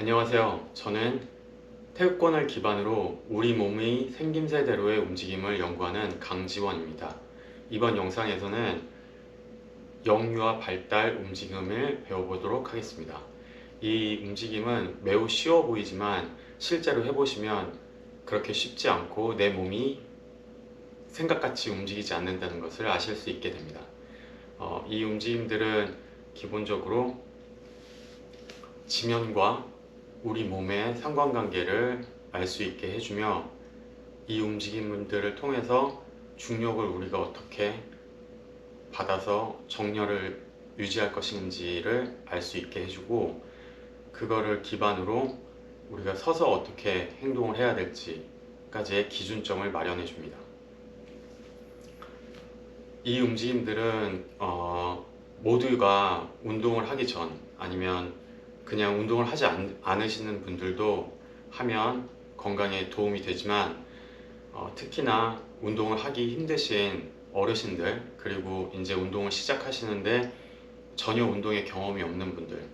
안녕하세요. 저는 태극권을 기반으로 우리 몸의 생김새대로의 움직임을 연구하는 강지원입니다. 이번 영상에서는 영유아 발달 움직임을 배워보도록 하겠습니다. 이 움직임은 매우 쉬워 보이지만 실제로 해보시면 그렇게 쉽지 않고 내 몸이 생각같이 움직이지 않는다는 것을 아실 수 있게 됩니다. 이 움직임들은 기본적으로 지면과 우리 몸의 상관관계를 알 수 있게 해주며, 이 움직임들을 통해서 중력을 우리가 어떻게 받아서 정렬을 유지할 것인지를 알 수 있게 해주고, 그거를 기반으로 우리가 서서 어떻게 행동을 해야 될지까지의 기준점을 마련해 줍니다. 이 움직임들은 모두가 운동을 하기 전, 아니면 그냥 운동을 하지 않으시는 분들도 하면 건강에 도움이 되지만, 특히나 운동을 하기 힘드신 어르신들, 그리고 이제 운동을 시작하시는데 전혀 운동의 경험이 없는 분들,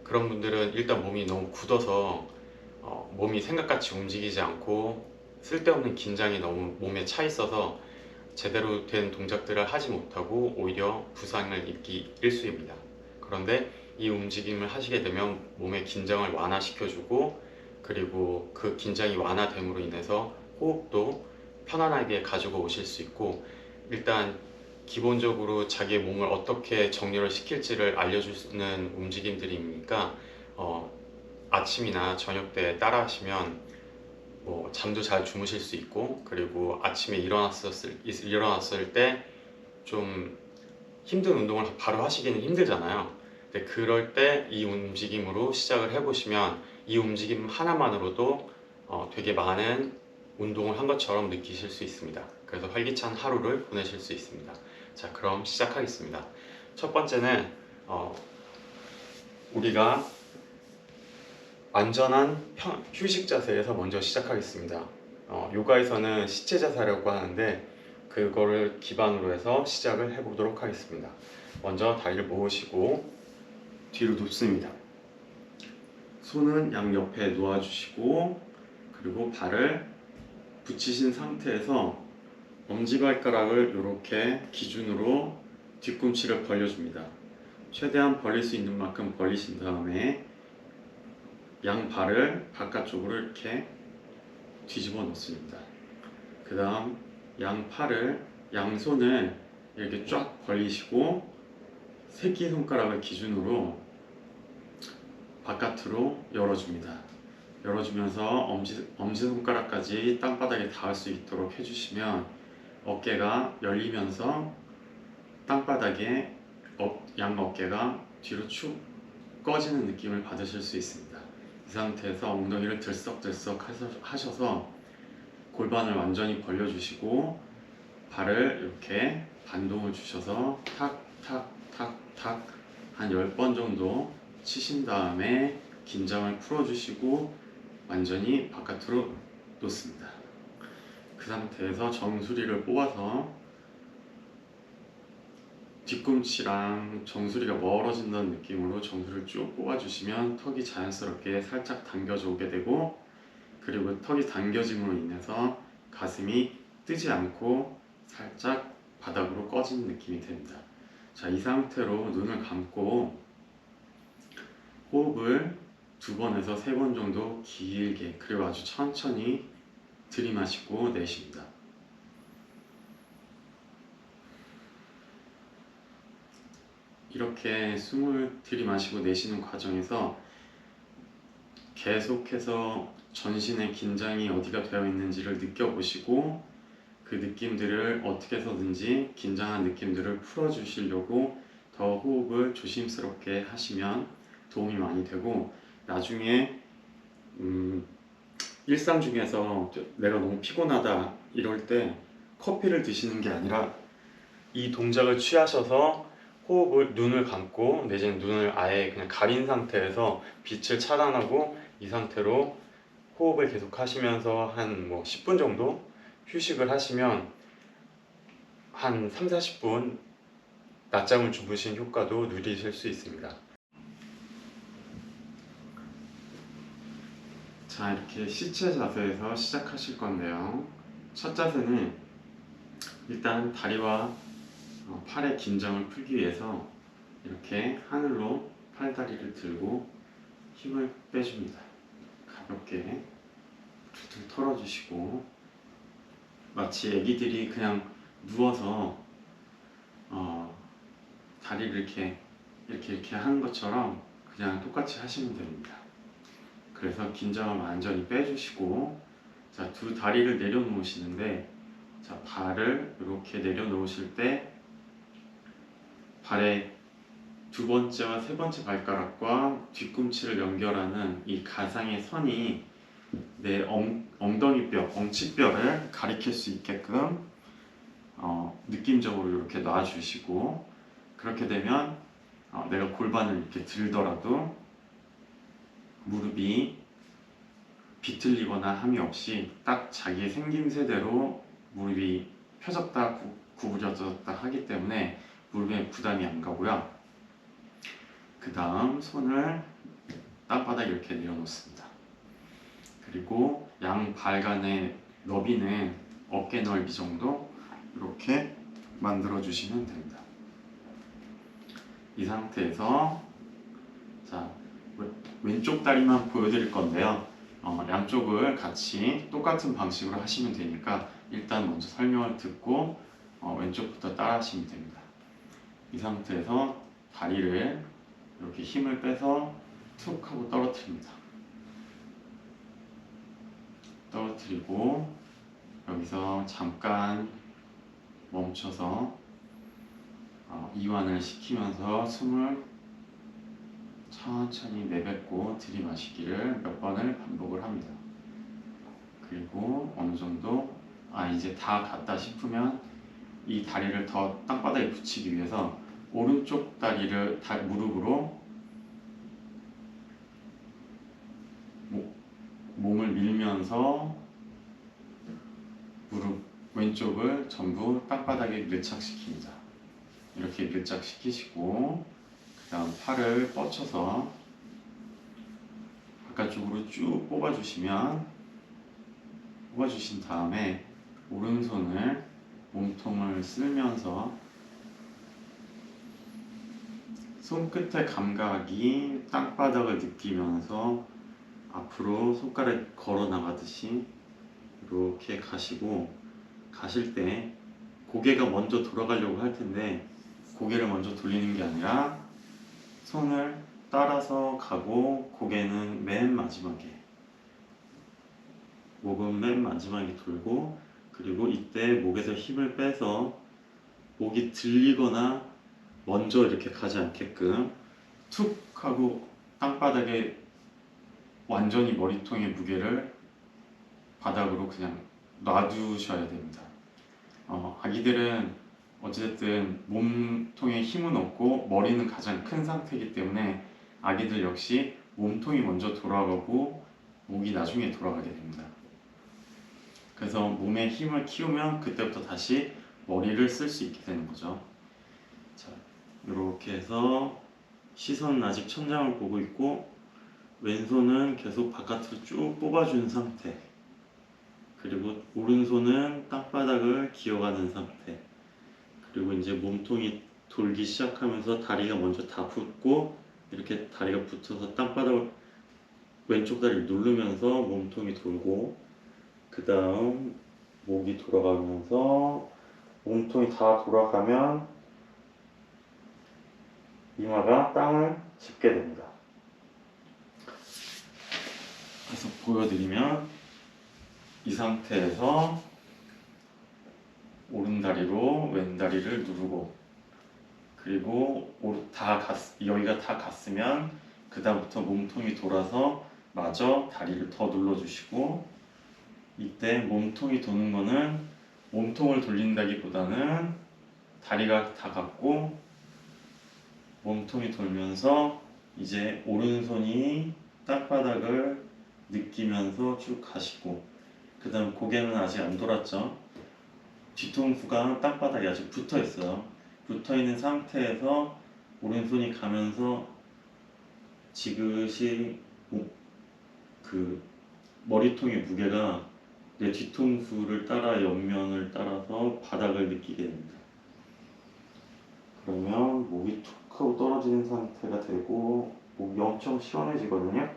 그런 분들은 일단 몸이 너무 굳어서 몸이 생각같이 움직이지 않고 쓸데없는 긴장이 너무 몸에 차 있어서 제대로 된 동작들을 하지 못하고 오히려 부상을 입기 일쑤입니다. 그런데 이 움직임을 하시게 되면 몸의 긴장을 완화시켜주고, 그리고 그 긴장이 완화됨으로 인해서 호흡도 편안하게 가지고 오실 수 있고, 일단 기본적으로 자기의 몸을 어떻게 정렬을 시킬지를 알려주는 움직임들이니까 아침이나 저녁 때 따라 하시면 잠도 잘 주무실 수 있고, 그리고 아침에 일어났을 때 좀 힘든 운동을 바로 하시기는 힘들잖아요. 근데 그럴 때 이 움직임으로 시작을 해보시면 이 움직임 하나만으로도 되게 많은 운동을 한 것처럼 느끼실 수 있습니다. 그래서 활기찬 하루를 보내실 수 있습니다. 자, 그럼 시작하겠습니다. 첫 번째는 우리가 안전한 휴식 자세에서 먼저 시작하겠습니다. 요가에서는 시체 자세라고 하는데, 그거를 기반으로 해서 시작을 해보도록 하겠습니다. 먼저 다리를 모으시고 뒤로 눕습니다. 손은 양옆에 놓아주시고, 그리고 발을 붙이신 상태에서 엄지발가락을 이렇게 기준으로 뒤꿈치를 벌려줍니다. 최대한 벌릴 수 있는 만큼 벌리신 다음에 양발을 바깥쪽으로 이렇게 뒤집어 놓습니다. 그 다음 양손을 이렇게 쫙 벌리시고 새끼손가락을 기준으로 바깥으로 열어줍니다. 열어주면서 엄지손가락까지 땅바닥에 닿을 수 있도록 해주시면 어깨가 열리면서 땅바닥에 양 어깨가 뒤로 축 꺼지는 느낌을 받으실 수 있습니다. 이 상태에서 엉덩이를 들썩들썩 하셔서 골반을 완전히 벌려주시고 발을 이렇게 반동을 주셔서 탁탁탁탁 한 10번 정도 치신 다음에 긴장을 풀어주시고 완전히 바깥으로 놓습니다. 그 상태에서 정수리를 뽑아서 뒤꿈치랑 정수리가 멀어진다는 느낌으로 정수리를 쭉 뽑아주시면 턱이 자연스럽게 살짝 당겨져 오게 되고, 그리고 턱이 당겨짐으로 인해서 가슴이 뜨지 않고 살짝 바닥으로 꺼지는 느낌이 됩니다. 자, 이 상태로 눈을 감고 호흡을 2번에서 3번 정도 길게, 그리고 아주 천천히 들이마시고 내쉽니다. 이렇게 숨을 들이마시고 내쉬는 과정에서 계속해서 전신의 긴장이 어디가 되어 있는지를 느껴보시고, 그 느낌들을 어떻게 해서든지 긴장한 느낌들을 풀어주시려고 더 호흡을 조심스럽게 하시면 도움이 많이 되고, 나중에 일상 중에서 내가 너무 피곤하다 이럴 때 커피를 드시는 게 아니라 이 동작을 취하셔서 호흡을, 눈을 감고 내지는 눈을 아예 그냥 가린 상태에서 빛을 차단하고 이 상태로 호흡을 계속 하시면서 한 10분 정도 휴식을 하시면 한 30-40분 낮잠을 주무신 효과도 누리실 수 있습니다. 자, 이렇게 시체 자세에서 시작하실 건데요. 첫 자세는 일단 다리와 팔의 긴장을 풀기 위해서 이렇게 하늘로 팔다리를 들고 힘을 빼줍니다. 가볍게 툴툴 털어주시고, 마치 애기들이 그냥 누워서 다리를 이렇게 하는 것처럼 그냥 똑같이 하시면 됩니다. 그래서 긴장을 완전히 빼주시고, 자, 두 다리를 내려놓으시는데, 자, 발을 이렇게 내려놓으실 때 발의 두 번째와 세 번째 발가락과 뒤꿈치를 연결하는 이 가상의 선이 내 엉덩이뼈, 엉치뼈를 가리킬 수 있게끔 느낌적으로 이렇게 놔주시고, 그렇게 되면 내가 골반을 이렇게 들더라도 무릎이 비틀리거나 함이 없이 딱 자기의 생김새대로 무릎이 펴졌다 구부려졌다 하기 때문에 무릎에 부담이 안 가고요. 그 다음 손을 땅바닥에 이렇게 내려놓습니다. 그리고 양 발 간의 너비는 어깨 넓이 정도 이렇게 만들어 주시면 됩니다. 이 상태에서 자, 왼쪽 다리만 보여드릴 건데요. 양쪽을 같이 똑같은 방식으로 하시면 되니까 일단 먼저 설명을 듣고 왼쪽부터 따라 하시면 됩니다. 이 상태에서 다리를 이렇게 힘을 빼서 툭 하고 떨어뜨립니다. 떨어뜨리고 여기서 잠깐 멈춰서 이완을 시키면서 숨을 천천히 내뱉고 들이마시기를 몇 번을 반복을 합니다. 그리고 어느 정도 이제 다 갔다 싶으면 이 다리를 더 땅바닥에 붙이기 위해서 오른쪽 다리를 무릎으로 몸을 밀면서 무릎 왼쪽을 전부 땅바닥에 밀착시킵니다. 이렇게 밀착시키시고 그 다음 팔을 뻗쳐서 바깥쪽으로 쭉 뽑아주신 다음에 오른손을 몸통을 쓸면서 손끝의 감각이 땅바닥을 느끼면서 앞으로 손가락 걸어 나가듯이 이렇게 가시고, 가실 때 고개가 먼저 돌아가려고 할 텐데 고개를 먼저 돌리는 게 아니라 손을 따라서 가고 고개는 맨 마지막에, 목은 맨 마지막에 돌고, 그리고 이때 목에서 힘을 빼서 목이 들리거나 먼저 이렇게 가지 않게끔 툭 하고 땅바닥에 완전히 머리통의 무게를 바닥으로 그냥 놔두셔야 됩니다. 아기들은 어쨌든 몸통에 힘은 없고 머리는 가장 큰 상태이기 때문에 아기들 역시 몸통이 먼저 돌아가고 목이 나중에 돌아가게 됩니다. 그래서 몸에 힘을 키우면 그때부터 다시 머리를 쓸 수 있게 되는 거죠. 자, 이렇게 해서 시선은 아직 천장을 보고 있고 왼손은 계속 바깥으로 쭉 뽑아준 상태, 그리고 오른손은 땅바닥을 기어가는 상태, 그리고 이제 몸통이 돌기 시작하면서 다리가 먼저 다 붙고 이렇게 다리가 붙어서 땅바닥을 왼쪽 다리를 누르면서 몸통이 돌고, 그 다음 목이 돌아가면서 몸통이 다 돌아가면 이마가 땅을 짚게 됩니다. 그래서 보여드리면 이 상태에서 오른다리로 왼다리를 누르고, 그리고 여기가 다 갔으면 그 다음부터 몸통이 돌아서 마저 다리를 더 눌러주시고, 이때 몸통이 도는 거는 몸통을 돌린다기보다는 다리가 다 갔고 몸통이 돌면서 이제 오른손이 땅바닥을 느끼면서 쭉 가시고, 그 다음 고개는 아직 안 돌았죠. 뒤통수가 땅바닥에 아직 붙어 있어요. 붙어 있는 상태에서 오른손이 가면서 지그시 머리통의 무게가 내 뒤통수를 따라 옆면을 따라서 바닥을 느끼게 됩니다. 그러면 목이 툭 하고 떨어지는 상태가 되고 목이 엄청 시원해지거든요.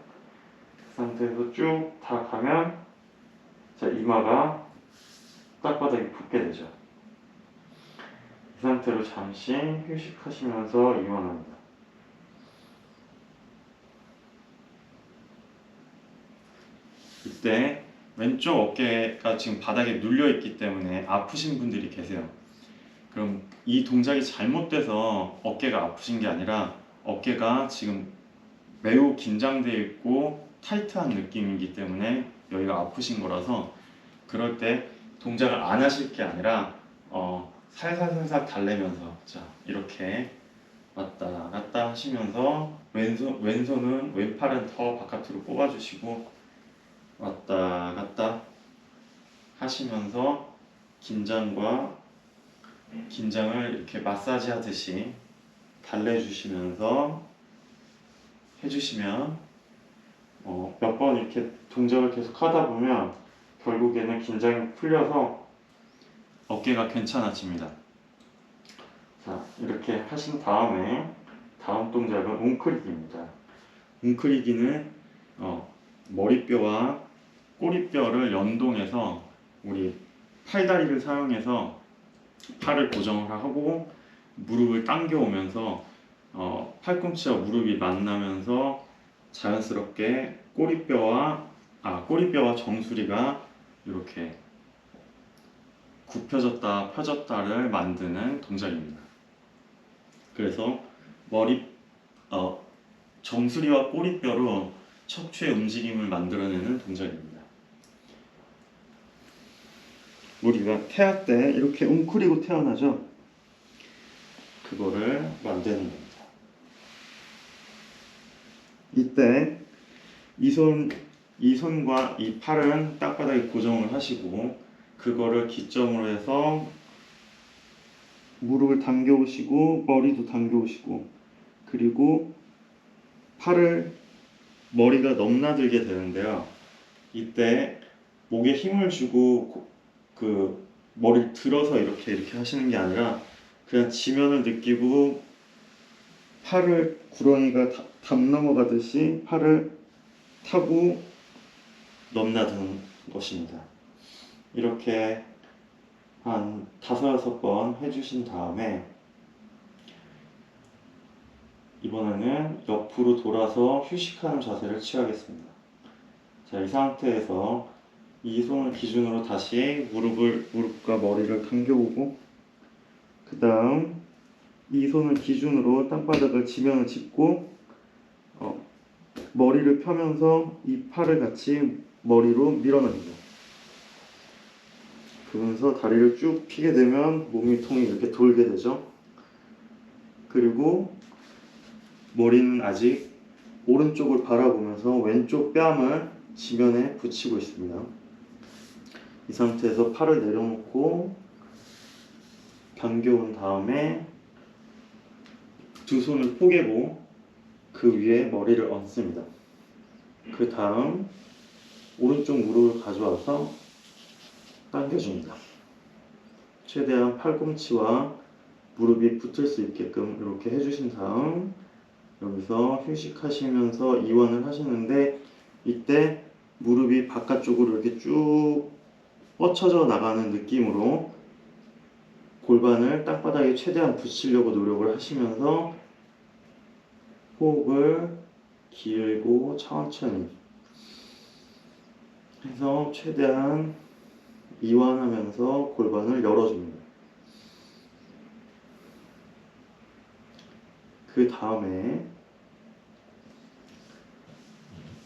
그 상태에서 쭉 다 가면 자, 이마가 땅바닥에 붙게 되죠. 이 상태로 잠시 휴식하시면서 이완합니다. 이때 왼쪽 어깨가 지금 바닥에 눌려 있기 때문에 아프신 분들이 계세요. 그럼 이 동작이 잘못돼서 어깨가 아프신 게 아니라 어깨가 지금 매우 긴장되어 있고 타이트한 느낌이기 때문에 여기가 아프신 거라서 그럴 때 동작을 안 하실 게 아니라 살살살살 달래면서 자 이렇게 왔다 갔다 하시면서 왼손은 왼팔은 더 바깥으로 뽑아주시고 왔다 갔다 하시면서 긴장을 이렇게 마사지 하듯이 달래주시면서 해주시면 몇 번 이렇게 동작을 계속 하다 보면 결국에는 긴장이 풀려서 어깨가 괜찮아집니다. 자, 이렇게 하신 다음에 다음 동작은 웅크리기입니다. 웅크리기는 머리뼈와 꼬리뼈를 연동해서 우리 팔다리를 사용해서 팔을 고정을 하고 무릎을 당겨오면서 팔꿈치와 무릎이 만나면서 자연스럽게 꼬리뼈와 정수리가 이렇게 굽혀졌다 펴졌다를 만드는 동작입니다. 그래서 정수리와 꼬리뼈로 척추의 움직임을 만들어내는 동작입니다. 우리가 태아 때 이렇게 웅크리고 태어나죠? 그거를 만드는 겁니다. 이때 이 손과 이 팔은 땅바닥에 고정을 하시고 그거를 기점으로 해서 무릎을 당겨 오시고 머리도 당겨 오시고 그리고 머리가 넘나들게 되는데요. 이때 목에 힘을 주고 그 머리를 들어서 이렇게 하시는 게 아니라 그냥 지면을 느끼고 팔을 구렁이가 담 넘어가듯이 팔을 타고 넘나드는 것입니다. 이렇게 한 5-6번 해주신 다음에 이번에는 옆으로 돌아서 휴식하는 자세를 취하겠습니다. 자, 이 상태에서 이 손을 기준으로 다시 무릎과 머리를 당겨오고 그 다음 이 손을 기준으로 땅바닥을 지면을 짚고 머리를 펴면서 이 팔을 같이 머리로 밀어냅니다. 그러면서 다리를 쭉 펴게 되면 몸통이 이렇게 돌게 되죠. 그리고 머리는 아직 오른쪽을 바라보면서 왼쪽 뺨을 지면에 붙이고 있습니다. 이 상태에서 팔을 내려놓고 당겨온 다음에 두 손을 포개고 그 위에 머리를 얹습니다. 그 다음 오른쪽 무릎을 가져와서 당겨줍니다. 최대한 팔꿈치와 무릎이 붙을 수 있게끔 이렇게 해주신 다음 여기서 휴식하시면서 이완을 하시는데 이때 무릎이 바깥쪽으로 이렇게 쭉 뻗쳐져 나가는 느낌으로 골반을 땅바닥에 최대한 붙이려고 노력을 하시면서 호흡을 길고 천천히 해서 최대한 이완하면서 골반을 열어줍니다. 그 다음에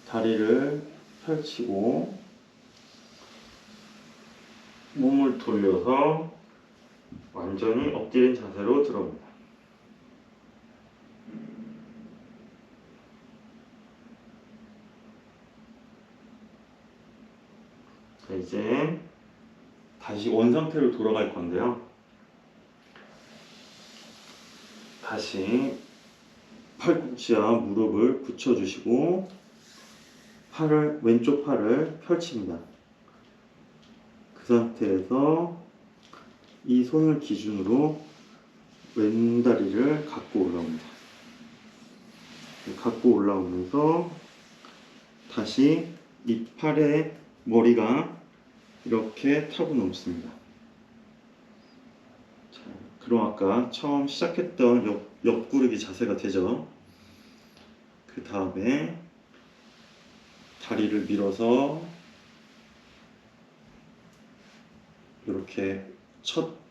다리를 펼치고 몸을 돌려서 완전히 엎드린 자세로 들어옵니다. 자, 이제 다시 원상태로 돌아갈 건데요. 다시 팔꿈치와 무릎을 붙여주시고 왼쪽 팔을 펼칩니다. 그 상태에서 이 손을 기준으로 왼다리를 갖고 올라옵니다. 갖고 올라오면서 다시 이 팔의 머리가 이렇게 타고 넘습니다. 자, 그럼 아까 처음 시작했던 옆구르기 자세가 되죠. 그 다음에 다리를 밀어서 이렇게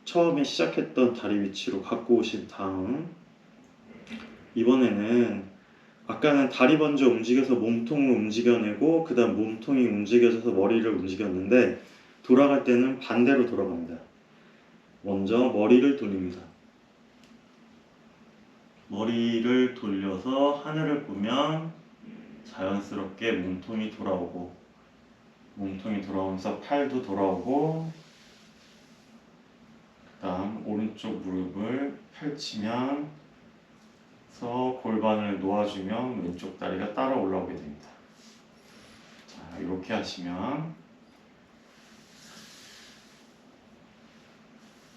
처음에 시작했던 다리 위치로 갖고 오신 다음, 이번에는 아까는 다리 먼저 움직여서 몸통을 움직여내고 그 다음 몸통이 움직여져서 머리를 움직였는데, 돌아갈 때는 반대로 돌아갑니다. 먼저 머리를 돌립니다. 머리를 돌려서 하늘을 보면 자연스럽게 몸통이 돌아오고, 몸통이 돌아오면서 팔도 돌아오고, 그 다음 오른쪽 무릎을 펼치면서 골반을 놓아주면 왼쪽 다리가 따라 올라오게 됩니다. 자, 이렇게 하시면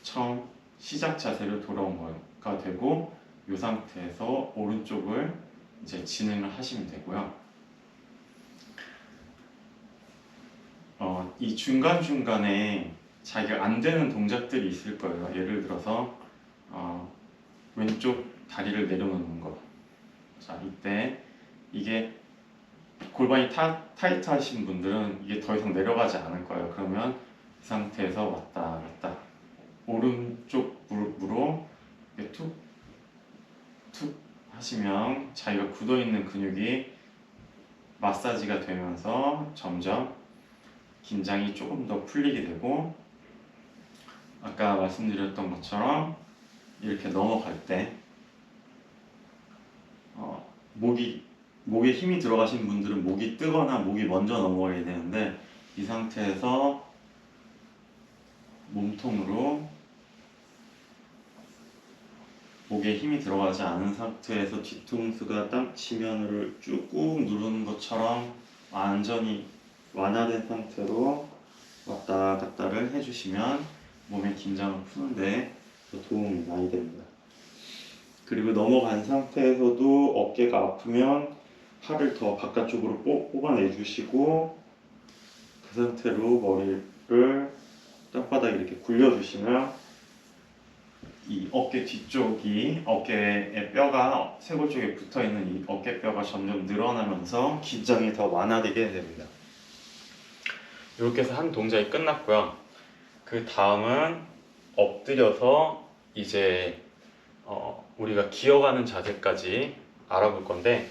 처음 시작 자세로 돌아온 거가 되고, 이 상태에서 오른쪽을 이제 진행을 하시면 되고요. 이 중간중간에 자기가 안 되는 동작들이 있을 거예요. 예를 들어서 왼쪽 다리를 내려놓는 거. 자, 이때 이게 골반이 타이트하신 분들은 이게 더 이상 내려가지 않을 거예요. 그러면 이 상태에서 왔다 갔다, 오른쪽 무릎으로 툭툭 하시면 자기가 굳어있는 근육이 마사지가 되면서 점점 긴장이 조금 더 풀리게 되고, 아까 말씀드렸던 것처럼 이렇게 넘어갈 때 목에 힘이 들어가신 분들은 목이 뜨거나 목이 먼저 넘어가게 되는데, 이 상태에서 몸통으로 목에 힘이 들어가지 않은 상태에서 뒤통수가 땅 지면을 쭉 꾹 누르는 것처럼 완전히 완화된 상태로 왔다 갔다를 해주시면 몸의 긴장을 푸는데 더 도움이 많이 됩니다. 그리고 넘어간 상태에서도 어깨가 아프면 팔을 더 바깥쪽으로 뽑아내 주시고, 그 상태로 머리를 땅바닥에 이렇게 굴려주시면 이 어깨 뒤쪽이, 어깨의 뼈가 쇄골 쪽에 붙어있는 이 어깨뼈가 점점 늘어나면서 긴장이 더 완화되게 됩니다. 이렇게 해서 한 동작이 끝났고요. 그 다음은 엎드려서 이제 우리가 기어가는 자세까지 알아볼 건데,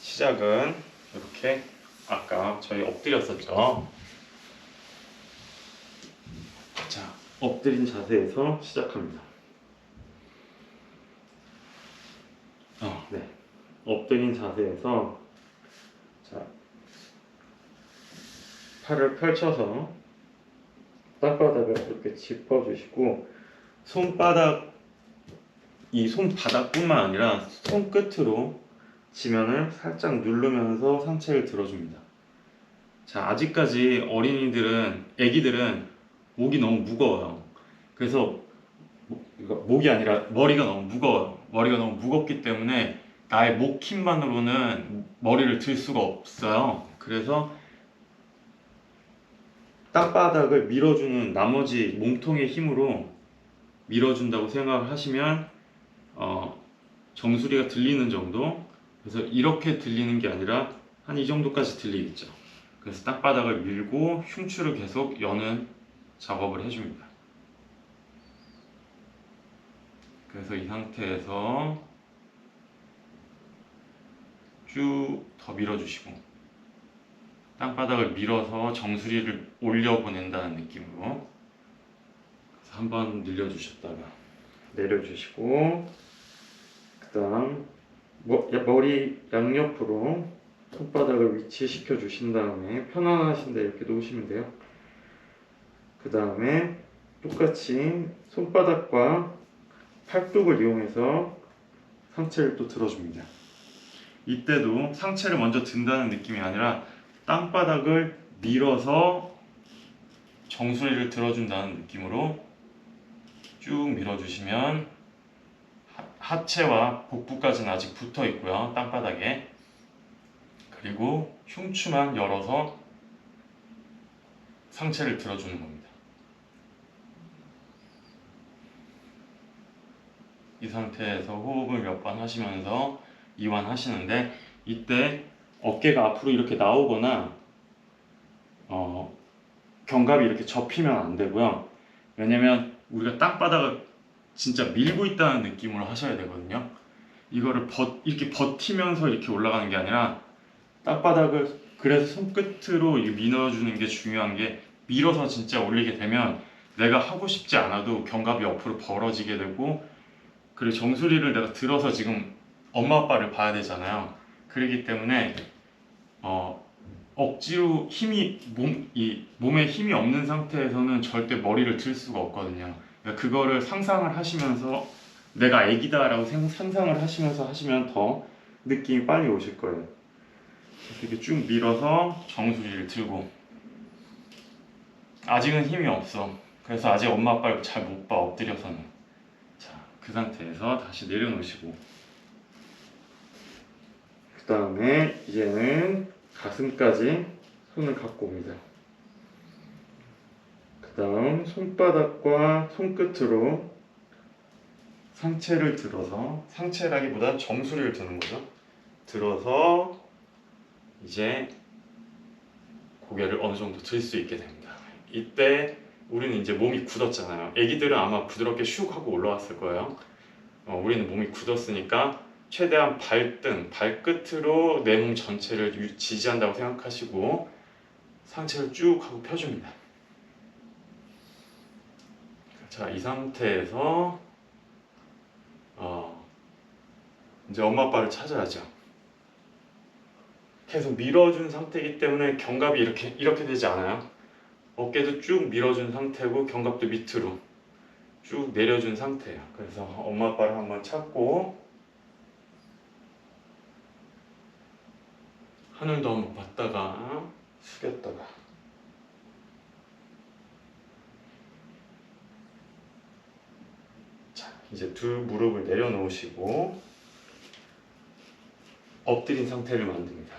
시작은 이렇게 아까 저희 엎드렸었죠. 자, 엎드린 자세에서 시작합니다. 네. 엎드린 자세에서, 자, 팔을 펼쳐서 땅바닥을 이렇게 짚어주시고, 이 손바닥뿐만 아니라 손끝으로 지면을 살짝 누르면서 상체를 들어줍니다. 자, 아직까지 애기들은 목이 너무 무거워요. 그래서 목이 아니라 머리가 너무 무거워요. 머리가 너무 무겁기 때문에 나의 목 힘만으로는 머리를 들 수가 없어요. 그래서 땅바닥을 밀어주는 나머지 몸통의 힘으로 밀어준다고 생각을 하시면 정수리가 들리는 정도, 그래서 이렇게 들리는 게 아니라 한 이 정도까지 들리겠죠. 그래서 땅바닥을 밀고 흉추를 계속 여는 작업을 해줍니다. 그래서 이 상태에서 쭉 더 밀어주시고, 땅바닥을 밀어서 정수리를 올려보낸다는 느낌으로 한번 늘려주셨다가 내려주시고, 그 다음 머리 양옆으로 손바닥을 위치시켜 주신 다음에 편안하신데 이렇게 놓으시면 돼요. 그 다음에 똑같이 손바닥과 팔뚝을 이용해서 상체를 또 들어줍니다. 이때도 상체를 먼저 든다는 느낌이 아니라 땅바닥을 밀어서 정수리를 들어준다는 느낌으로 쭉 밀어주시면 하체와 복부까지는 아직 붙어 있고요, 땅바닥에. 그리고 흉추만 열어서 상체를 들어주는 겁니다. 이 상태에서 호흡을 몇 번 하시면서 이완하시는데, 이때 어깨가 앞으로 이렇게 나오거나 견갑이 이렇게 접히면 안 되고요. 왜냐면 우리가 땅바닥을 진짜 밀고 있다는 느낌으로 하셔야 되거든요. 이거를 이렇게 버티면서 이렇게 올라가는 게 아니라 땅바닥을, 그래서 손끝으로 밀어주는 게 중요한 게, 밀어서 진짜 올리게 되면 내가 하고 싶지 않아도 견갑이 옆으로 벌어지게 되고, 그리고 정수리를 내가 들어서 지금 엄마 아빠를 봐야 되잖아요. 그렇기 때문에 억지로 몸에 힘이 없는 상태에서는 절대 머리를 들 수가 없거든요. 그러니까 그거를 상상을 하시면서, 내가 애기다라고 상상을 하시면서 하시면 더 느낌이 빨리 오실 거예요. 이렇게 쭉 밀어서 정수리를 들고, 아직은 힘이 없어. 그래서 아직 엄마 아빠를 잘 못 봐, 엎드려서는. 자, 그 상태에서 다시 내려놓으시고, 그 다음에 이제는 가슴까지 손을 갖고 옵니다. 그 다음 손바닥과 손끝으로 상체를 들어서, 상체라기보다 정수리를 드는 거죠. 들어서 이제 고개를 어느 정도 들 수 있게 됩니다. 이때 우리는 이제 몸이 굳었잖아요. 애기들은 아마 부드럽게 슉 하고 올라왔을 거예요. 우리는 몸이 굳었으니까 최대한 발등, 발끝으로 내 몸 전체를 지지한다고 생각하시고 상체를 쭉 하고 펴줍니다. 자, 이 상태에서 이제 엄마 아빠를 찾아야죠. 계속 밀어준 상태이기 때문에 견갑이 이렇게 되지 않아요. 어깨도 쭉 밀어준 상태고 견갑도 밑으로 쭉 내려준 상태예요. 그래서 엄마 아빠를 한번 찾고 하늘도 한번 봤다가 숙였다가, 자, 이제 두 무릎을 내려놓으시고 엎드린 상태를 만듭니다.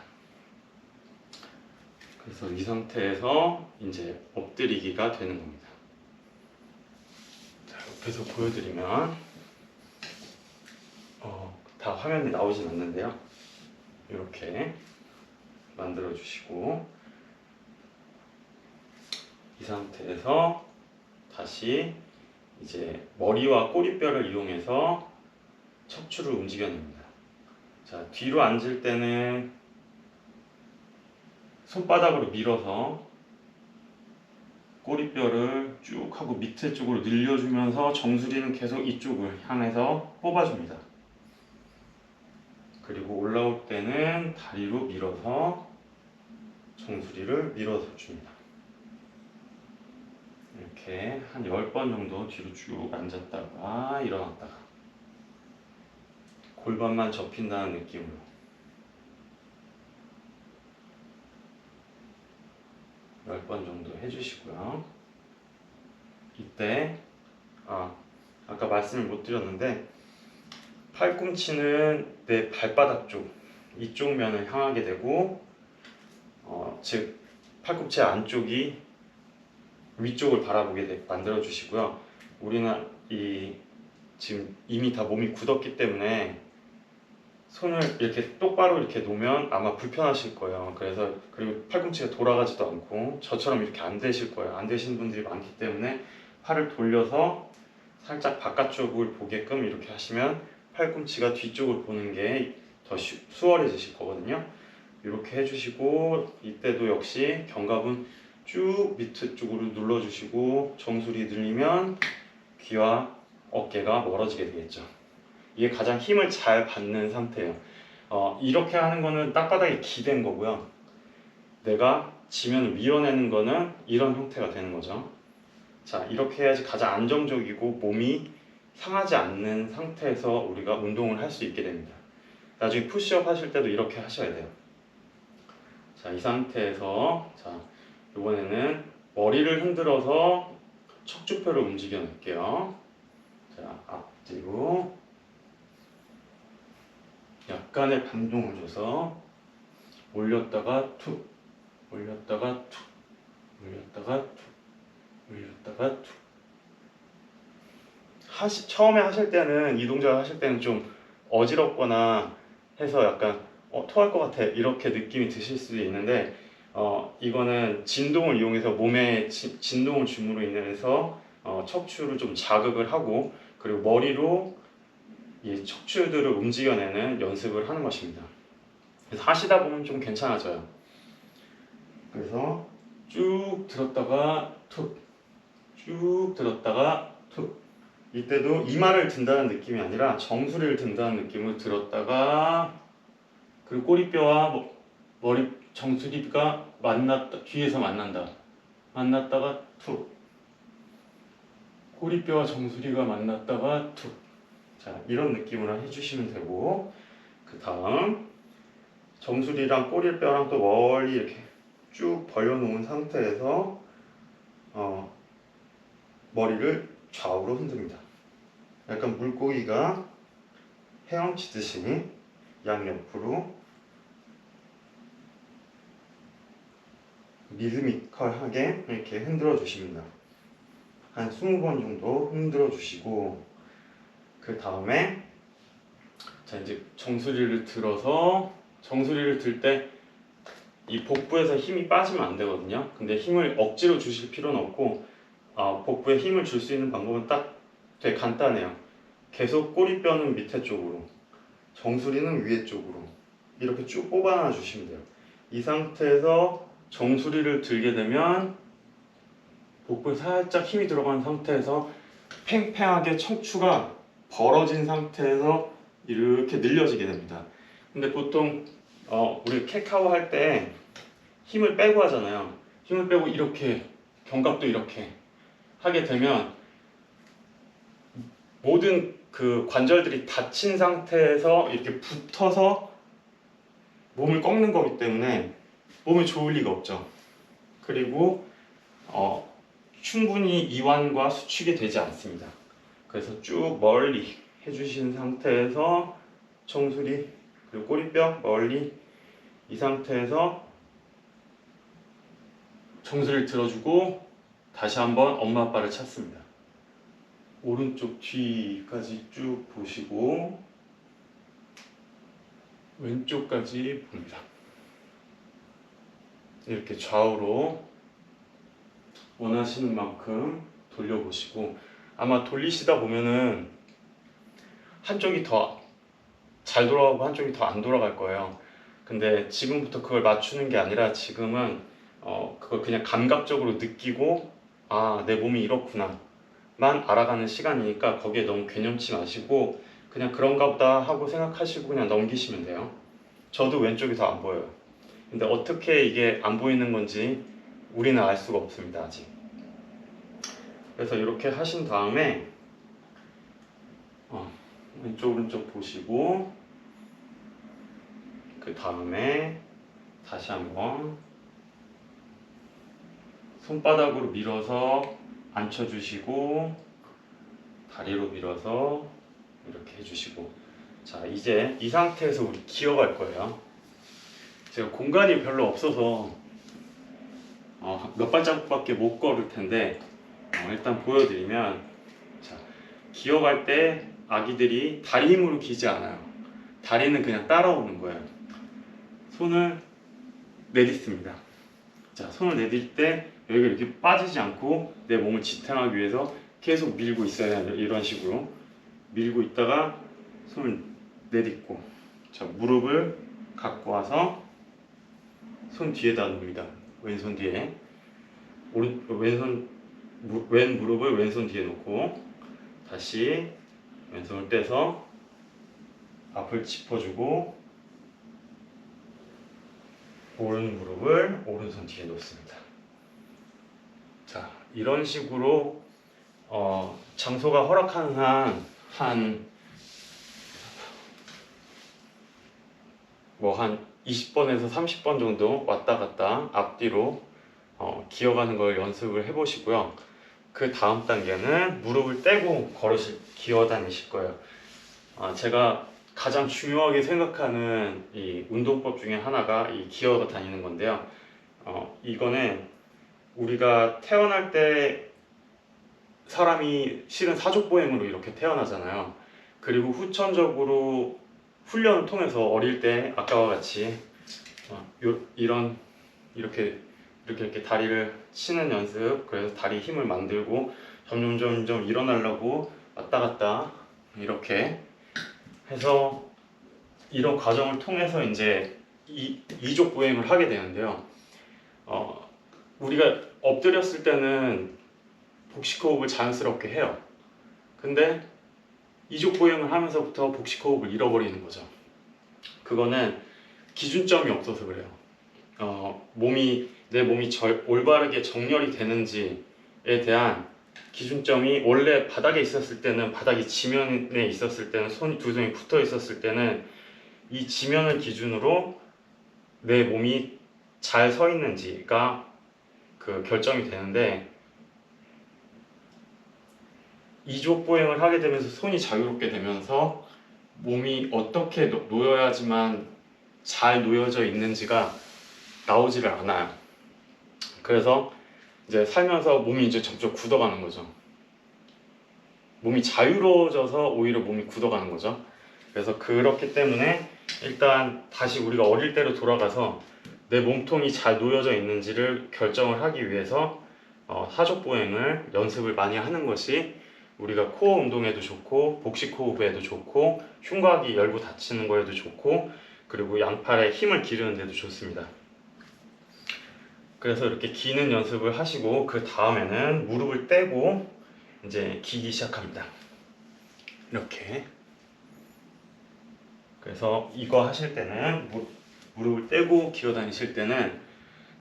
그래서 이 상태에서 이제 엎드리기가 되는 겁니다. 자, 옆에서 보여드리면 다 화면이 나오진 않는데요. 이렇게 만들어 주시고, 이 상태에서 다시 이제 머리와 꼬리뼈를 이용해서 척추를 움직여냅니다. 자, 뒤로 앉을 때는 손바닥으로 밀어서 꼬리뼈를 쭉 하고 밑에 쪽으로 늘려주면서 정수리는 계속 이쪽을 향해서 뽑아줍니다. 그리고 올라올 때는 다리로 밀어서 정수리를 밀어서 줍니다. 이렇게 한 10번 정도 뒤로 쭉 앉았다가 일어났다가, 골반만 접힌다는 느낌으로. 열 번 정도 해주시고요. 이때 아까 말씀을 못 드렸는데, 팔꿈치는 내 발바닥 쪽, 이쪽 면을 향하게 되고, 즉 팔꿈치 안쪽이 위쪽을 바라보게 만들어 주시고요. 우리는 지금 이미 다 몸이 굳었기 때문에 손을 이렇게 똑바로 이렇게 놓으면 아마 불편하실 거예요. 그리고 팔꿈치가 돌아가지도 않고 저처럼 이렇게 안 되실 거예요. 안 되시는 분들이 많기 때문에 팔을 돌려서 살짝 바깥쪽을 보게끔 이렇게 하시면 팔꿈치가 뒤쪽을 보는 게 더 수월해지실 거거든요. 이렇게 해주시고, 이때도 역시 견갑은 쭉 밑에 쪽으로 눌러주시고, 정수리 늘리면 귀와 어깨가 멀어지게 되겠죠. 이게 가장 힘을 잘 받는 상태예요. 이렇게 하는 거는 땅바닥이 기댄 거고요. 내가 지면을 밀어내는 거는 이런 형태가 되는 거죠. 자, 이렇게 해야지 가장 안정적이고 몸이 상하지 않는 상태에서 우리가 운동을 할 수 있게 됩니다. 나중에 푸시업 하실 때도 이렇게 하셔야 돼요. 자, 이 상태에서 자, 이번에는 머리를 흔들어서 척추뼈를 움직여 놓을게요. 자, 앞뒤로 약간의 반동을 줘서 올렸다가 툭, 올렸다가 툭, 올렸다가 툭, 올렸다가 툭. 처음에 하실 때는 이 동작을 하실 때는 좀 어지럽거나 해서 약간 토할 것 같아 이렇게 느낌이 드실 수도 있는데 이거는 진동을 이용해서 몸에 진동을 줌으로 인해서 척추를 좀 자극을 하고 그리고 머리로 이 척추들을 움직여내는 연습을 하는 것입니다. 그래서 하시다 보면 좀 괜찮아져요. 그래서 쭉 들었다가 툭, 쭉 들었다가 툭. 이때도 이마를 든다는 느낌이 아니라 정수리를 든다는 느낌을 들었다가 그리고 꼬리뼈와 머리 정수리가 뒤에서 만났다가 툭. 꼬리뼈와 정수리가 만났다가 툭. 자, 이런 느낌으로 해주시면 되고 그 다음 정수리랑 꼬리뼈랑 또 멀리 이렇게 쭉 벌려놓은 상태에서 머리를 좌우로 흔듭니다. 약간 물고기가 헤엄치듯이 양옆으로 리드미컬하게 이렇게 흔들어 주십니다. 한 20번 정도 흔들어 주시고 그 다음에 자 이제 정수리를 들 때 이 복부에서 힘이 빠지면 안 되거든요. 근데 힘을 억지로 주실 필요는 없고 복부에 힘을 줄 수 있는 방법은 딱 되게 간단해요. 계속 꼬리뼈는 밑에 쪽으로, 정수리는 위에 쪽으로 이렇게 쭉 뽑아놔 주시면 돼요. 이 상태에서 정수리를 들게 되면 복부에 살짝 힘이 들어간 상태에서 팽팽하게 척추가 벌어진 상태에서 이렇게 늘려지게 됩니다. 근데 보통 우리 캣카우 할 때 힘을 빼고 하잖아요. 힘을 빼고 이렇게 견갑도 이렇게 하게 되면 모든 그 관절들이 닫힌 상태에서 이렇게 붙어서 몸을 꺾는 거기 때문에 몸에 좋을 리가 없죠. 그리고 충분히 이완과 수축이 되지 않습니다. 그래서 쭉 멀리 해주신 상태에서 정수리 그리고 꼬리뼈 멀리 이 상태에서 정수리를 들어주고 다시 한번 엄마 아빠를 찾습니다. 오른쪽 뒤까지 쭉 보시고 왼쪽까지 봅니다. 이렇게 좌우로 원하시는 만큼 돌려보시고 아마 돌리시다 보면은 한쪽이 더 잘 돌아가고 한쪽이 더 안 돌아갈 거예요. 근데 지금부터 그걸 맞추는 게 아니라 지금은 그걸 그냥 감각적으로 느끼고 내 몸이 이렇구나 만 알아가는 시간이니까 거기에 너무 개념치 마시고 그냥 그런가 보다 하고 생각하시고 그냥 넘기시면 돼요. 저도 왼쪽이 더 안 보여요. 근데 어떻게 이게 안 보이는 건지 우리는 알 수가 없습니다 아직. 그래서 이렇게 하신 다음에 왼쪽 오른쪽 보시고 그 다음에 다시 한번 손바닥으로 밀어서 앉혀주시고 다리로 밀어서 이렇게 해주시고 자 이제 이 상태에서 우리 기어갈 거예요. 제가 공간이 별로 없어서 몇 발자국밖에 못 걸을 텐데 일단 보여드리면 자, 기어갈 때 아기들이 다리 힘으로 기지 않아요. 다리는 그냥 따라오는 거예요. 손을 내딛습니다. 자, 손을 내딜 때 여기가 이렇게 빠지지 않고 내 몸을 지탱하기 위해서 계속 밀고 있어야 해요. 이런 식으로 밀고 있다가 손을 내딛고 자, 무릎을 갖고 와서 손 뒤에다 놓습니다. 왼손 뒤에 왼 무릎을 왼손 뒤에 놓고 다시 왼손을 떼서 앞을 짚어주고 오른 무릎을 오른손 뒤에 놓습니다. 자, 이런 식으로 장소가 허락하는 한 뭐 한 20번에서 30번 정도 왔다 갔다 앞뒤로 기어가는 걸 연습을 해보시고요. 그 다음 단계는 무릎을 떼고 기어 다니실 거예요. 제가 가장 중요하게 생각하는 이 운동법 중에 하나가 이 기어 다니는 건데요. 이거는 우리가 태어날 때 사람이 실은 사족보행으로 이렇게 태어나잖아요. 그리고 후천적으로 훈련을 통해서 어릴 때 아까와 같이 이렇게 다리를 치는 연습, 그래서 다리 힘을 만들고 점점 일어나려고 왔다 갔다 이렇게 해서 이런 과정을 통해서 이제 이족 보행을 하게 되는데요. 우리가 엎드렸을 때는 복식호흡을 자연스럽게 해요. 근데 이족 보행을 하면서부터 복식호흡을 잃어버리는 거죠. 그거는 기준점이 없어서 그래요. 내 몸이 올바르게 정렬이 되는지에 대한 기준점이 원래 바닥에 있었을 때는, 바닥이 지면에 있었을 때는, 손이 두 손이 붙어 있었을 때는 이 지면을 기준으로 내 몸이 잘 서 있는지가 결정이 되는데, 이족 보행을 하게 되면서 손이 자유롭게 되면서 몸이 어떻게 놓여야지만 잘 놓여져 있는지가 나오지를 않아요. 그래서 이제 살면서 몸이 이제 점점 굳어가는 거죠. 몸이 자유로워져서 오히려 몸이 굳어가는 거죠. 그래서 그렇기 때문에 일단 다시 우리가 어릴 때로 돌아가서 내 몸통이 잘 놓여져 있는지를 결정을 하기 위해서 사족보행을 연습을 많이 하는 것이 우리가 코어 운동에도 좋고 복식호흡에도 좋고 흉곽이 열고 닫히는 거에도 좋고 그리고 양팔에 힘을 기르는 데도 좋습니다. 그래서 이렇게 기는 연습을 하시고 그 다음에는 무릎을 떼고 이제 기기 시작합니다. 이렇게. 그래서 이거 하실 때는 무릎을 떼고 기어 다니실 때는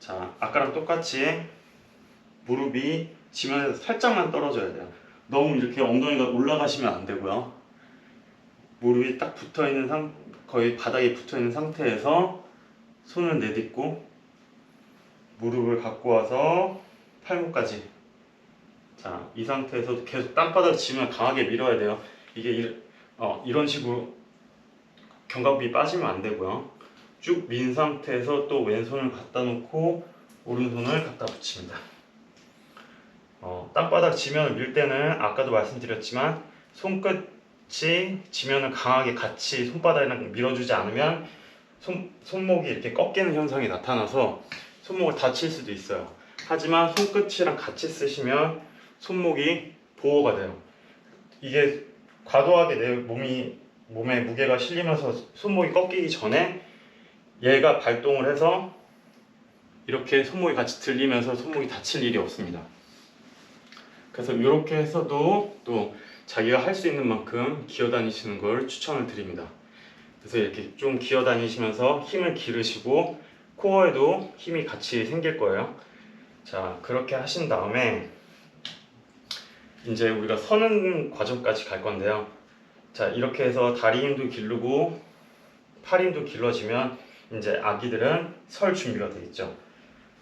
자, 아까랑 똑같이 무릎이 지면에서 살짝만 떨어져야 돼요. 너무 이렇게 엉덩이가 올라가시면 안 되고요. 무릎이 딱 붙어 있는 거의 바닥에 붙어 있는 상태에서 손을 내딛고 무릎을 갖고 와서 팔목까지. 자, 이 상태에서 계속 땅바닥 지면 강하게 밀어야 돼요. 이게 이런 식으로 견갑이 빠지면 안 되고요. 쭉 민 상태에서 또 왼손을 갖다 놓고 오른손을 갖다 붙입니다. 땅바닥 지면을 밀 때는 아까도 말씀드렸지만 손끝이 지면을 강하게 같이 손바닥이랑 밀어주지 않으면 손목이 이렇게 꺾이는 현상이 나타나서 손목을 다칠 수도 있어요. 하지만 손끝이랑 같이 쓰시면 손목이 보호가 돼요. 이게 과도하게 내 몸에 무게가 실리면서 손목이 꺾이기 전에 얘가 발동을 해서 이렇게 손목이 같이 들리면서 손목이 다칠 일이 없습니다. 그래서 이렇게 해서도 또 자기가 할 수 있는 만큼 기어 다니시는 걸 추천을 드립니다. 그래서 이렇게 좀 기어 다니시면서 힘을 기르시고 코어에도 힘이 같이 생길 거예요. 자, 그렇게 하신 다음에 이제 우리가 서는 과정까지 갈 건데요. 자, 이렇게 해서 다리 힘도 기르고 팔 힘도 길러지면 이제 아기들은 설 준비가 되어 있죠.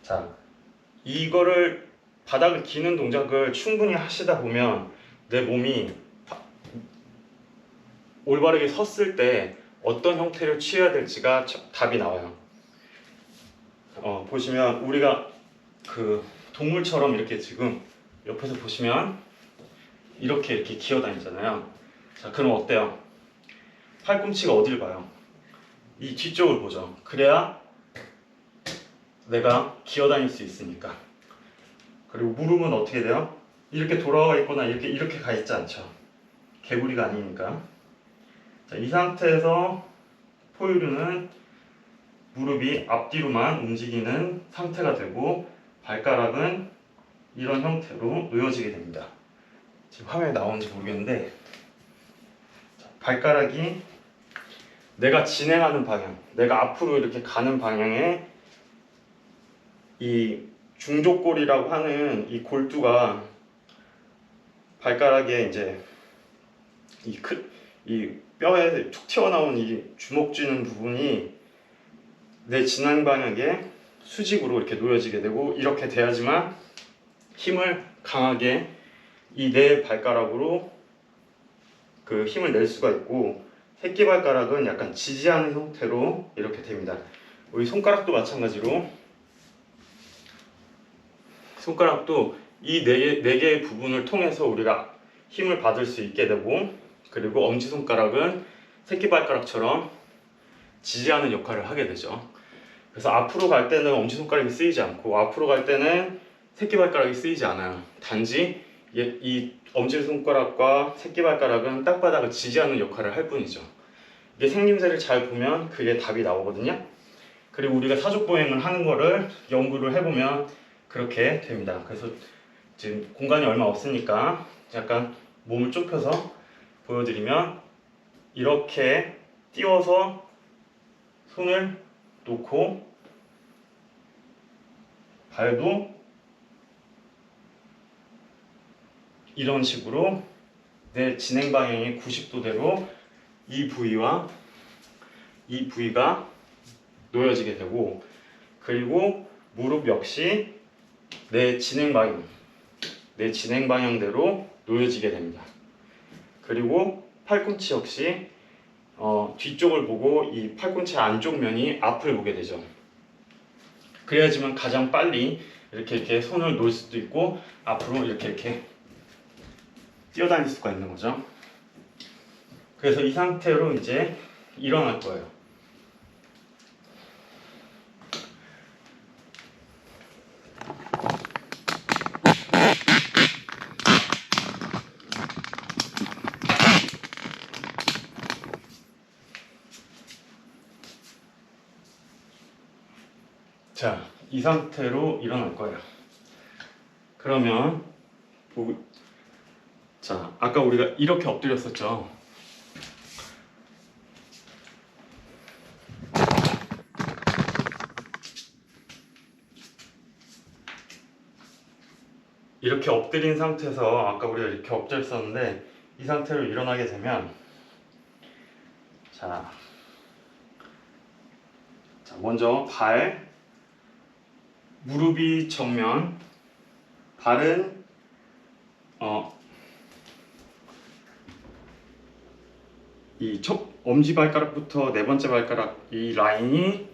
자, 이거를 바닥을 기는 동작을 충분히 하시다 보면 내 몸이 올바르게 섰을 때 어떤 형태를 취해야 될지가 답이 나와요. 보시면 우리가 그 동물처럼 이렇게 지금 옆에서 보시면 이렇게 기어 다니잖아요. 자, 그럼 어때요? 팔꿈치가 어딜 봐요? 이 뒤쪽을 보죠. 그래야 내가 기어 다닐 수 있으니까. 그리고 무릎은 어떻게 돼요? 이렇게 돌아가 있거나 이렇게 가 있지 않죠. 개구리가 아니니까. 자, 이 상태에서 포유류는 무릎이 앞뒤로만 움직이는 상태가 되고 발가락은 이런 형태로 놓여지게 됩니다. 지금 화면에 나오는지 모르겠는데 자, 발가락이 내가 진행하는 방향, 내가 앞으로 이렇게 가는 방향에 이 중족골이라고 하는 이 골두가 발가락에 이제 이 뼈에 툭 튀어나온 이 주먹 쥐는 부분이 내 진행 방향에 수직으로 이렇게 놓여지게 되고, 이렇게 돼야지만 힘을 강하게 이 네 발가락으로 그 힘을 낼 수가 있고, 새끼발가락은 약간 지지하는 형태로 이렇게 됩니다. 우리 손가락도 마찬가지로, 손가락도 이 네 개의 부분을 통해서 우리가 힘을 받을 수 있게 되고, 그리고 엄지손가락은 새끼발가락처럼 지지하는 역할을 하게 되죠. 그래서 앞으로 갈 때는 엄지손가락이 쓰이지 않고, 앞으로 갈 때는 새끼발가락이 쓰이지 않아요. 단지 이 엄지손가락과 새끼발가락은 땅바닥을 지지하는 역할을 할 뿐이죠. 이게 생김새를 잘 보면 그게 답이 나오거든요. 그리고 우리가 사족보행을 하는 거를 연구를 해보면 그렇게 됩니다. 그래서 지금 공간이 얼마 없으니까 약간 몸을 좁혀서 보여드리면, 이렇게 띄워서 손을 놓고 발도 이런 식으로 내 진행 방향의 90도대로 이 부위와 이 부위가 놓여지게 되고, 그리고 무릎 역시 내 진행 방향대로 놓여지게 됩니다. 그리고 팔꿈치 역시 뒤쪽을 보고 이 팔꿈치 안쪽 면이 앞을 보게 되죠. 그래야지만 가장 빨리 이렇게 손을 놓을 수도 있고, 앞으로 이렇게 뛰어다닐 수가 있는 거죠. 그래서 이 상태로 이제 일어날 거예요. 자, 이 상태로 일어날 거예요. 그러면 자, 아까 우리가 이렇게 엎드렸었죠. 이렇게 엎드린 상태에서 아까 우리가 이렇게 엎드려 있었는데, 이 상태로 일어나게 되면, 자 먼저 무릎이 정면, 발은 이 엄지발가락부터 네 번째 발가락 이 라인이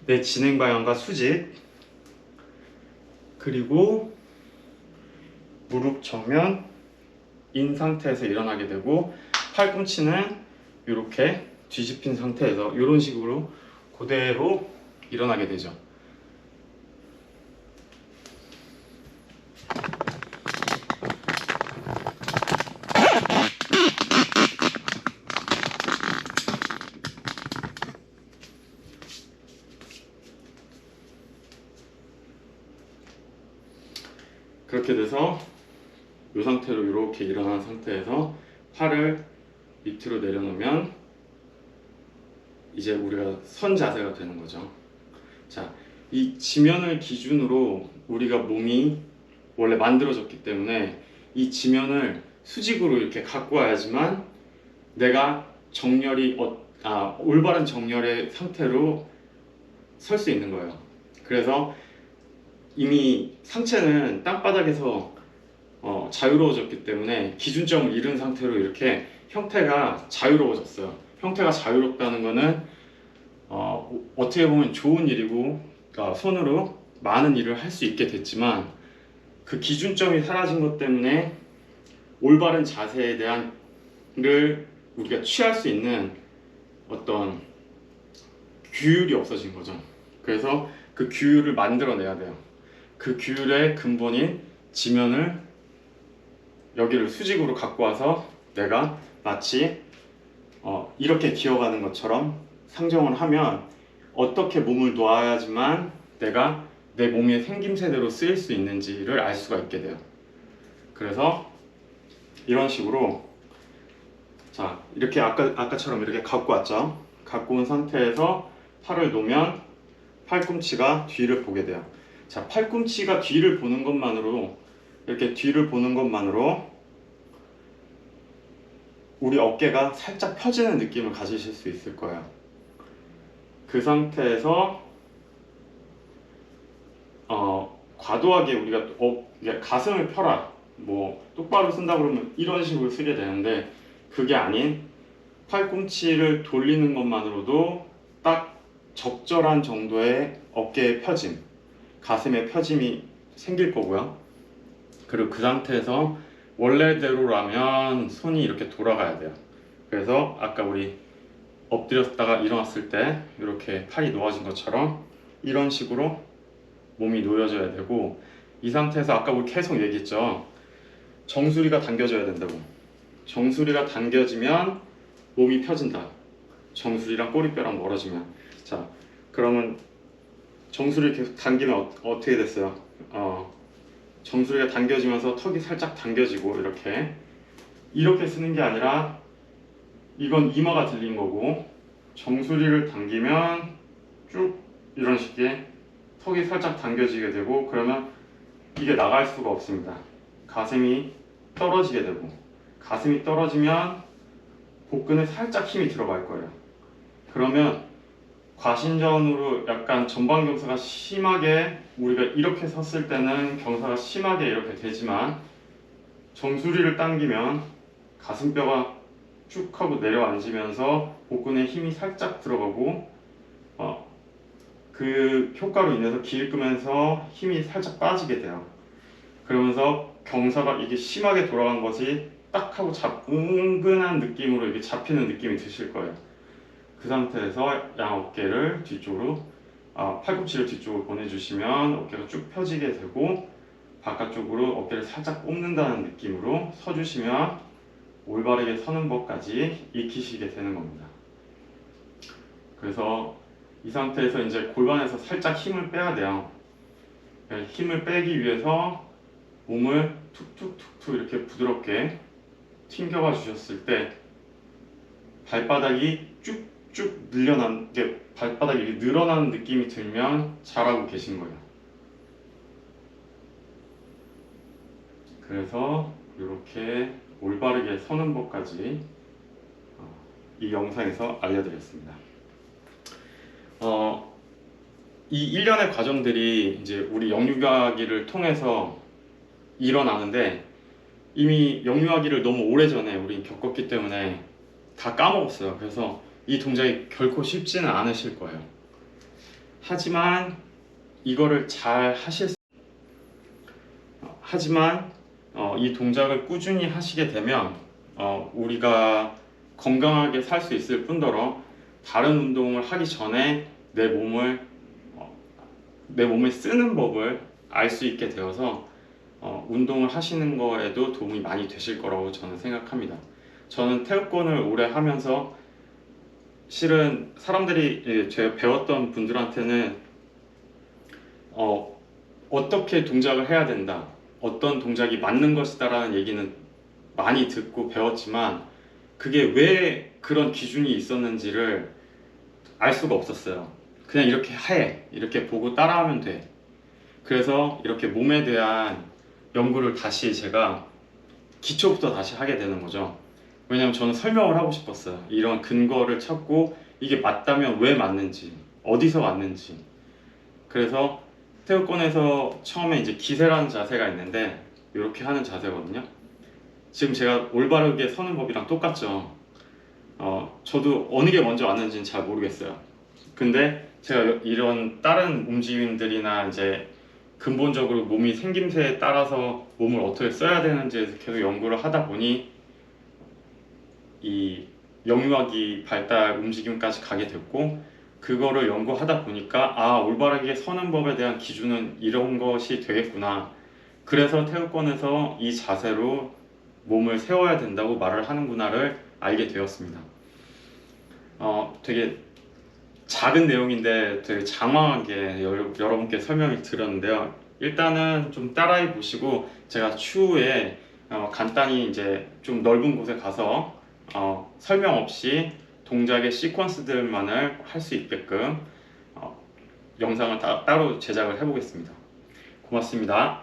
내 진행 방향과 수직, 그리고 무릎 정면인 상태에서 일어나게 되고, 팔꿈치는 이렇게 뒤집힌 상태에서 이런 식으로 그대로 일어나게 되죠. 그렇게 돼서 이 상태로 이렇게 일어난 상태에서 팔을 밑으로 내려놓으면 이제 우리가 선 자세가 되는 거죠. 자, 이 지면을 기준으로 우리가 몸이 원래 만들어졌기 때문에 이 지면을 수직으로 이렇게 갖고 와야지만 내가 올바른 정렬의 상태로 설 수 있는 거예요. 그래서 이미 상체는 땅바닥에서 자유로워졌기 때문에 기준점을 잃은 상태로 이렇게 형태가 자유로워졌어요. 형태가 자유롭다는 거는 어떻게 보면 좋은 일이고, 그러니까 손으로 많은 일을 할 수 있게 됐지만, 그 기준점이 사라진 것 때문에 올바른 자세에 대한 를 우리가 취할 수 있는 어떤 규율이 없어진 거죠. 그래서 그 규율을 만들어내야 돼요. 그 규율의 근본인 지면을 여기를 수직으로 갖고 와서 내가 마치 이렇게 기어가는 것처럼 상정을 하면 어떻게 몸을 놓아야지만 내가 내 몸의 생김새대로 쓰일 수 있는지를 알 수가 있게 돼요. 그래서 이런 식으로, 자, 이렇게 아까처럼 이렇게 갖고 왔죠. 갖고 온 상태에서 팔을 놓으면 팔꿈치가 뒤를 보게 돼요. 자, 팔꿈치가 뒤를 보는 것만으로, 이렇게 뒤를 보는 것만으로 우리 어깨가 살짝 펴지는 느낌을 가지실 수 있을 거예요. 그 상태에서 과도하게 우리가 이게 가슴을 펴라 뭐 똑바로 쓴다 그러면 이런 식으로 쓰게 되는데 그게 아닌 팔꿈치를 돌리는 것만으로도 딱 적절한 정도의 어깨의 펴짐, 가슴의 펴짐이 생길 거고요. 그리고 그 상태에서 원래대로라면 손이 이렇게 돌아가야 돼요. 그래서 아까 우리 엎드렸다가 일어났을 때 이렇게 팔이 놓아진 것처럼 이런 식으로 몸이 놓여져야 되고, 이 상태에서 아까 우리 계속 얘기했죠. 정수리가 당겨져야 된다고. 정수리가 당겨지면 몸이 펴진다. 정수리랑 꼬리뼈랑 멀어지면. 자, 그러면 정수리를 계속 당기면 어떻게 됐어요? 정수리가 당겨지면서 턱이 살짝 당겨지고 이렇게 쓰는 게 아니라 이건 이마가 들린 거고, 정수리를 당기면 쭉 이런 식의 턱이 살짝 당겨지게 되고, 그러면 이게 나갈 수가 없습니다. 가슴이 떨어지게 되고, 가슴이 떨어지면 복근에 살짝 힘이 들어갈 거예요. 그러면 과신전으로 약간 전방 경사가 심하게, 우리가 이렇게 섰을 때는 경사가 심하게 이렇게 되지만 정수리를 당기면 가슴뼈가 쭉 하고 내려앉으면서 복근에 힘이 살짝 들어가고, 그 효과로 인해서 기립근에서 힘이 살짝 빠지게 돼요. 그러면서 경사가 이게 심하게 돌아간 것이 딱 하고 은근한 느낌으로 이렇게 잡히는 느낌이 드실 거예요. 그 상태에서 양 어깨를 뒤쪽으로, 팔꿈치를 뒤쪽으로 보내주시면 어깨가 쭉 펴지게 되고, 바깥쪽으로 어깨를 살짝 꼽는다는 느낌으로 서주시면 올바르게 서는 법까지 익히시게 되는 겁니다. 그래서 이 상태에서 이제 골반에서 살짝 힘을 빼야 돼요. 힘을 빼기 위해서 몸을 툭툭툭툭 이렇게 부드럽게 튕겨가 주셨을 때 발바닥이 쭉쭉 발바닥이 이렇게 늘어나는 느낌이 들면 잘하고 계신 거예요. 그래서 이렇게 올바르게 서는 법까지 이 영상에서 알려드렸습니다. 이 일련의 과정들이 이제 우리 영유아기를 통해서 일어나는데, 이미 영유아기를 너무 오래전에 우린 겪었기 때문에 다 까먹었어요. 그래서 이 동작이 결코 쉽지는 않으실 거예요. 하지만 이거를 잘 하실 하지만 이 동작을 꾸준히 하시게 되면 우리가 건강하게 살 수 있을 뿐더러 다른 운동을 하기 전에 내 몸을 쓰는 법을 알 수 있게 되어서 운동을 하시는 거에도 도움이 많이 되실 거라고 저는 생각합니다. 저는 태극권을 오래 하면서 실은 사람들이 제가 배웠던 분들한테는 어떻게 동작을 해야 된다, 어떤 동작이 맞는 것이다 라는 얘기는 많이 듣고 배웠지만 그게 왜 그런 기준이 있었는지를 알 수가 없었어요. 그냥 이렇게 보고 따라하면 돼. 그래서 이렇게 몸에 대한 연구를 다시 제가 기초부터 다시 하게 되는 거죠. 왜냐면 저는 설명을 하고 싶었어요. 이런 근거를 찾고 이게 맞다면 왜 맞는지, 어디서 왔는지. 그래서 태극권에서 처음에 이제 기세라는 자세가 있는데 이렇게 하는 자세거든요. 지금 제가 올바르게 서는 법이랑 똑같죠. 저도 어느 게 먼저 왔는지는 잘 모르겠어요. 근데 제가 이런 다른 움직임들이나 이제 근본적으로 몸이 생김새에 따라서 몸을 어떻게 써야 되는지에 계속 연구를 하다 보니 이 영유아기 발달 움직임까지 가게 됐고, 그거를 연구하다 보니까 올바르게 서는 법에 대한 기준은 이런 것이 되겠구나. 그래서 태극권에서 이 자세로 몸을 세워야 된다고 말을 하는구나를 알게 되었습니다. 되게 작은 내용인데 되게 장황하게 여러분께 설명을 드렸는데요. 일단은 좀 따라해 보시고 제가 추후에 간단히 이제 좀 넓은 곳에 가서 설명 없이 동작의 시퀀스들만을 할 수 있게끔 영상을 따로 제작을 해보겠습니다. 고맙습니다.